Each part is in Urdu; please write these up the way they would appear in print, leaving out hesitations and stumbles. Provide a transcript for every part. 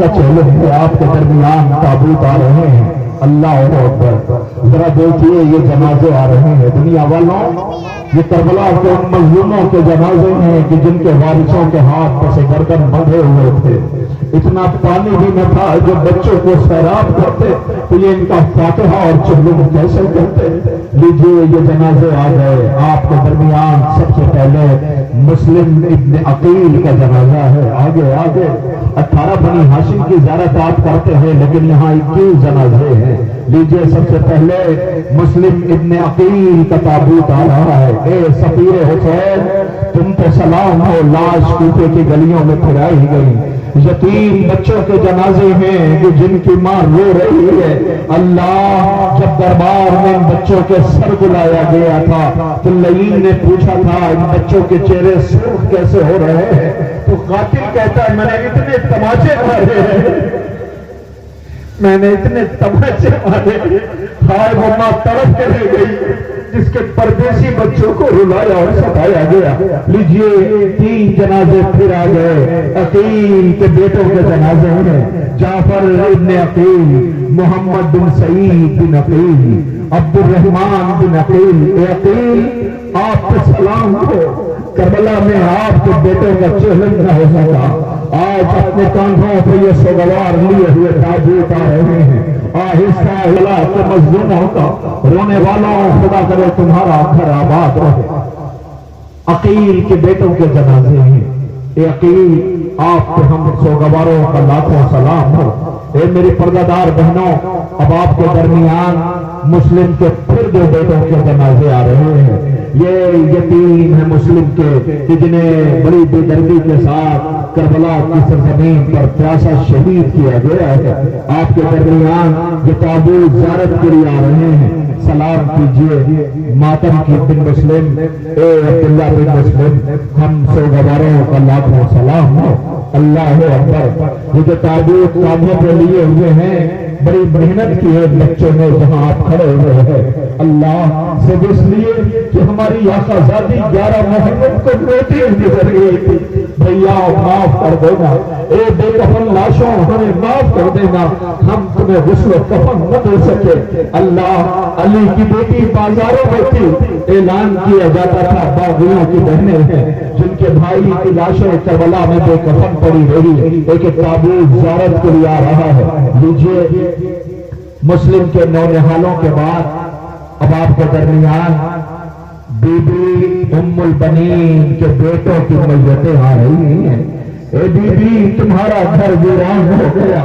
کا چہلم ہے، آپ کے درمیان تابوت آ رہے ہیں۔ اللہ اکبر، ذرا دیکھیے یہ جنازے آ رہے ہیں دنیا والوں، یہ کربلا کے مظلوموں کے جنازے ہیں کہ جن کے وارثوں کے ہاتھ پس گردن بندھے ہوئے تھے، اتنا پانی بھی نہ تھا جو بچوں کو سیراب کرتے تو یہ ان کا فاتحہ اور چہلم کیسے کرتے۔ لیجیے یہ جنازے آ گئے آپ کے درمیان۔ سب سے پہلے مسلم ابن عقیل کا جنازہ ہے، آگے آگے 18 بنی ہاشم کی زیارت آپ کرتے ہیں لیکن یہاں 21 جنازے ہیں۔ لیجیے سب سے پہلے مسلم ابن عقیل کا تابوت آ رہا ہے۔ اے سفیر حسین، تم پہ سلام ہو، لاش کوفے کی گلیوں میں پھرائی گئی، یتیم بچوں کے جنازے ہیں کہ جن کی ماں رو رہی ہے۔ اللہ، جب دربار میں ان بچوں کے سر بلایا گیا تھا تو لعین نے پوچھا تھا ان بچوں کے چہرے سرخ کیسے ہو رہے ہیں، تو قاتل کہتا ہے میں نے اتنے تماچے مارے ہیں، میں نے اتنے تماچے مارے، ہائے وہ ماں تڑپ کے رہ گئی جس کے پردیسی بچوں کو رلایا اور ستایا گیا۔ لیجئے 3 جنازے پھر آ گئے، عقیل کے بیٹوں کے جنازے ہیں، جعفر ابن عقیل، محمد بن سعید بن عقیل، عبد الرحمن بن عقیل۔ اے عقیل، آپ کو سلام ہو، کربلا میں آپ کے بیٹوں کا چہلم نہ ہو سکا، آج اپنے کاندھوں پہ یہ سوگوار لیے ہوئے تابوت آ رہے ہیں۔ آہستہ ہلا کے مظلوموں کا، رونے والوں خدا کرے تمہارا گھر آباد رہے۔ عقیل کے بیٹوں کے جنازے ہیں۔ اے عقیل، آپ کے ہم سوگواروں کا لاکھوں سلام ہو۔ اے میری پردہ بہنوں، اب آپ کے درمیان مسلم کے پھر 2 بیٹوں کے جنازے آ رہے ہیں۔ یہ یتیم ہے مسلم کے کہ جنہیں بڑی بے دردی کے ساتھ کربلا کی سرزمین پر پیاسا شہید کیا گیا ہے۔ آپ کے درمیان یہ تابوت زیارت کے لیے آ رہے ہیں۔ سلام کیجئے ماتم کی بن مسلم، اے عبداللہ بن مسلم، ہم سوگواروں کا لاکھوں سلام ہو۔ اللہ اکبر، یہ جو تابوت کاندھوں پہ لیے ہوئے ہیں بڑی محنت کی ہے بچوں نے جہاں آپ کھڑے ہوئے ہیں۔ اللہ سے اس لیے کہ ہماری آقا زادی 11 محرم کو روتی گزر گئی تھی، بھیا معاف کر دینا، اے بے کفن لاشوں ہمیں معاف کر دینا، ہم تمہیں غسل و کفن نہ دے سکے۔ اللہ، علی کی بیٹی بازاروں میں تھی، اعلان کیا جاتا تھا باغیوں کی بہنیں ہیں جن کے بھائی کی لاشیں کربلا میں بے کفن پڑی رہی، ایک تابوت زیارت کے لیے آ رہا ہے۔ لیجئے مسلم کے نونہالوں کے بعد اب آپ کے درمیان بی بی ام البنین کے بیٹوں کی میتیں آ رہی ہیں۔ اے بی بی، تمہارا گھر ویران ہو گیا،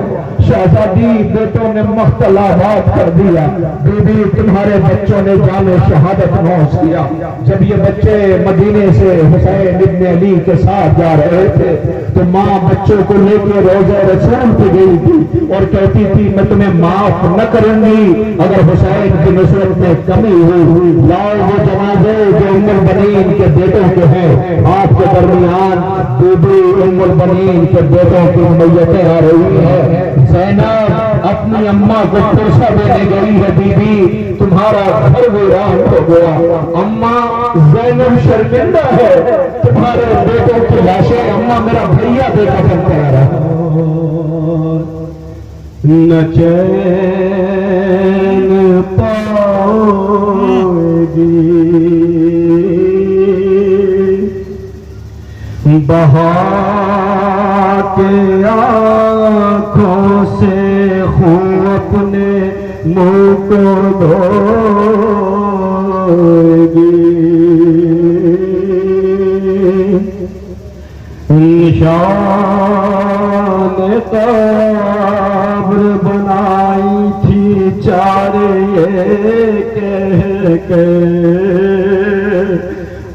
شہزادی بیٹوں نے مقتل آباد کر دیا، بی بی تمہارے بچوں نے جان شہادت نوش کیا۔ جب یہ بچے مدینے سے حسین ابن علی کے ساتھ جا رہے تھے تو ماں بچوں کو لے کے روضہ رسول پہ گئی تھی اور کہتی تھی میں تمہیں معاف نہ کروں گی اگر حسین کی نصرت میں کمی ہوئی۔ لاؤ وہ جنازے جو ام البنین کے بیٹوں کے ہیں۔ آپ کے درمیان بی بی ام البنین کے بیٹوں کی میتیں آ رہی ہیں۔ زینب اپنی اماں کو پرسہ دینے گئی ہے، بی بی تمہارا گھر ویران ہو گیا، اماں زینب شرمندہ ہے، تمہارے بیٹوں کی لاشیں اماں میرا بھیا دے کفن کر رہا۔ نہ چین پاؤے گی بہا کے آنکھوں سے خون اپنے منہ کو دھوئے گی، نشان قبر بنائی تھی چارے یہ کہہ کے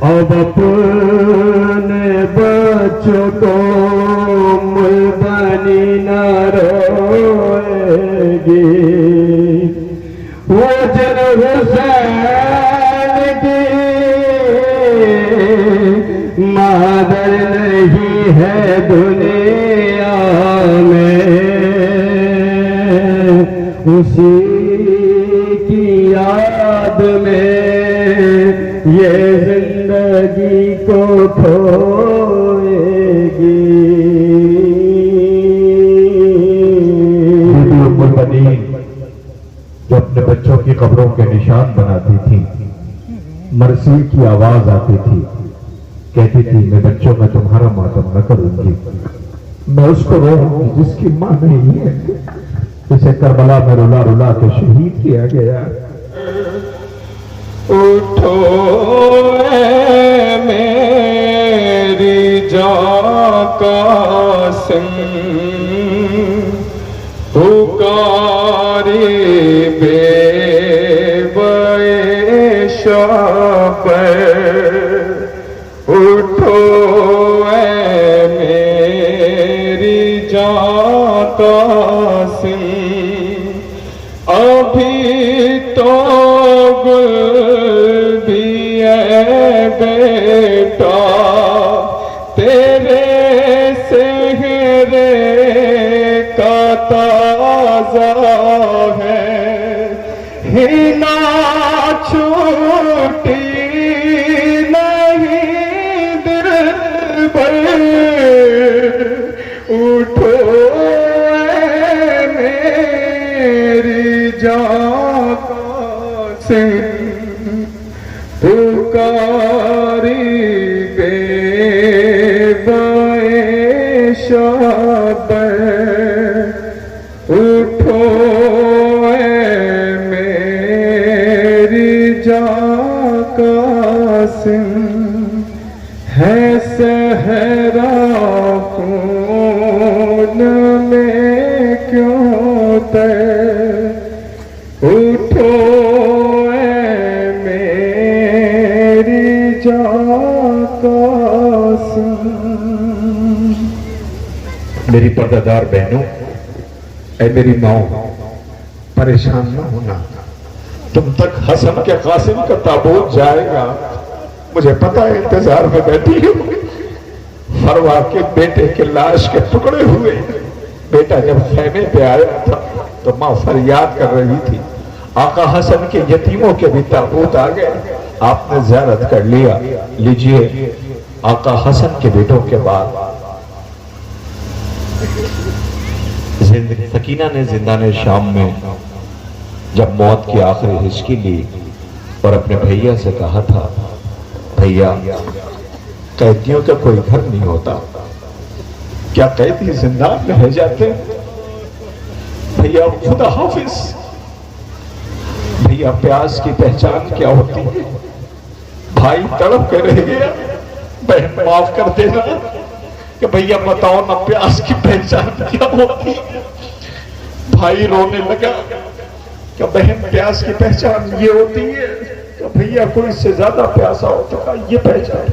اب اپنے بچوں کو بنی نہ روئے گی، وہ جن حسین کی مادر نہیں ہے دنیا میں، اسی کی یاد میں یہ زندگی کو کھوئے گی۔ کی قبروں کے نشان بناتی تھی، مرسیل کی آواز آتی تھی، کہتی تھی میں بچوں میں تمہارا ماتم نہ کروں گی، میں اس کو رہوں گی جس کی ماں نہیں ہے، اسے کربلا میں رلا رلا کے شہید کیا گیا۔ اٹھو اے میری جاں قاسم، پکاری بے شب، اٹھو اے میری جاں قاسم، ابھی تو گل بھی ہے بیٹا تیرے سہرے کا تازہ ہے، ہنا چھوٹی نہیں دل پر، اٹھو اے میری جاں قاسم، پکاری بے شب، اٹھو اے میری جاں قاسم، ہے صحرا خون میں کیوں تیر، اٹھو اے میری جاں قاسم۔ میری پردہ دار بہنوں، اے میری ماں، پریشان نہ ہونا، تم تک حسن کے قاسم کا تابوت جائے گا، مجھے پتا ہے انتظار میں بیٹھی ہوں۔ فروا کے بیٹے کے لاش کے ٹکڑے ہوئے، بیٹا جب خیمے پہ آیا تھا تو ماں فریاد کر رہی تھی، آقا حسن کے یتیموں کے بھی تابوت آ گئے، آپ نے زیارت کر لیا، لیجئے آقا حسن کے بیٹوں کے بعد سکینہ نے زندان شام میں جب موت کی آخری ہچکی لی اور اپنے بھیا سے کہا تھا، بھیا قیدیوں کا کوئی گھر نہیں ہوتا، کیا قیدی زندان میں رہ جاتے؟ بھیا خدا حافظ، بھیا پیاس کی پہچان کیا ہوتی ہے؟ بھائی تڑپ کے رہ گیا، بہن معاف کر دینا کہ بھیا بتاؤ نا پیاس کی پہچان کیا ہوتی؟ بھائی رونے لگا کہ بہن پیاس کی پہچان یہ ہوتی ہے کہ بھیا کوئی اس سے زیادہ پیاسا ہوتا ہے، یہ پہچان،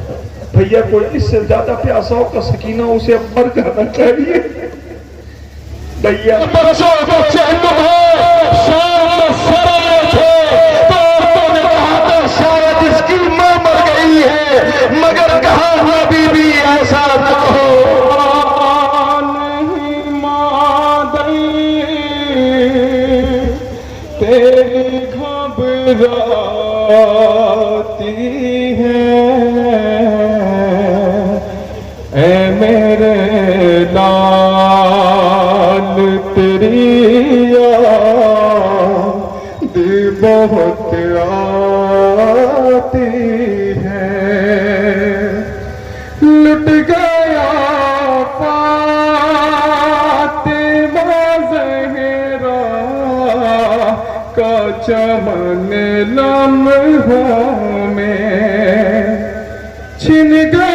بھیا کوئی اس سے زیادہ پیاسا ہوتا، سکینہ اسے مر جانا چاہیے۔ بھیا بچوں کو چین ہے، شام میں سرائے تھے تو عورتوں نے کہا تھا شاید اس کی ماں مر گئی ہے، مگر کہا ہوا بی بی ایسا نہ ہو، نہیں ماں دئی تیری گھبراتی ہے، اے میرے تیری یاد بہت آتی ہے، لٹ گیا فاطمہ زہرا کا چمن لمحوں میں، چھن گئی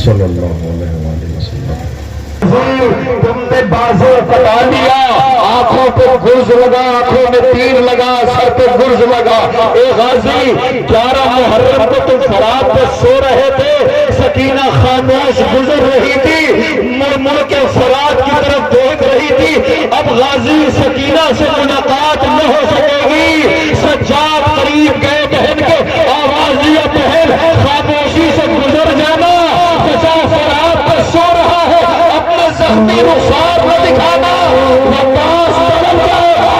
صلی اللہ علیہ وسلم۔ تم نے بازو کٹا لیا، آنکھوں پہ گرز لگا، آنکھوں میں تیر لگا، سر پہ گرز لگا۔ اے غازی 11 محرم کو تم فرات پہ سو رہے تھے، سکینہ خاموش گزر رہی تھی، مڑ مڑ کے فرات کی طرف دیکھ رہی تھی۔ اب غازی سکینہ سے ملاقات نہ ہو سکے گی۔ سجاد قریب گئے بہن کے، آواز دیا بہن خاموشی سے گزر جانا، چچا فرات پہ سو رہا ہے، اپنے زخمی رخسار نہ دکھانا، وقاص بدل جائے گا۔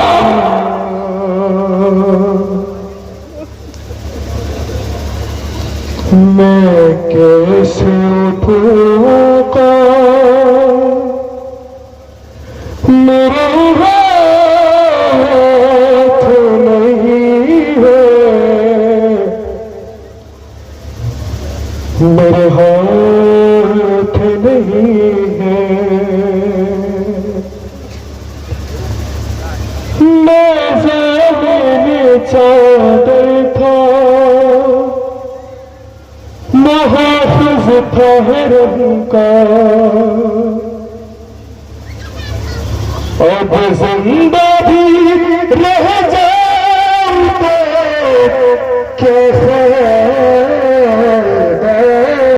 میں کیسے اٹھوں گا، میرے ہاتھ نہیں ہے، میرے ہاتھ نہیں ہے، میں زمین چادر تھا، محافظ تھا حرم کا، اب زندہ بھی رہ جا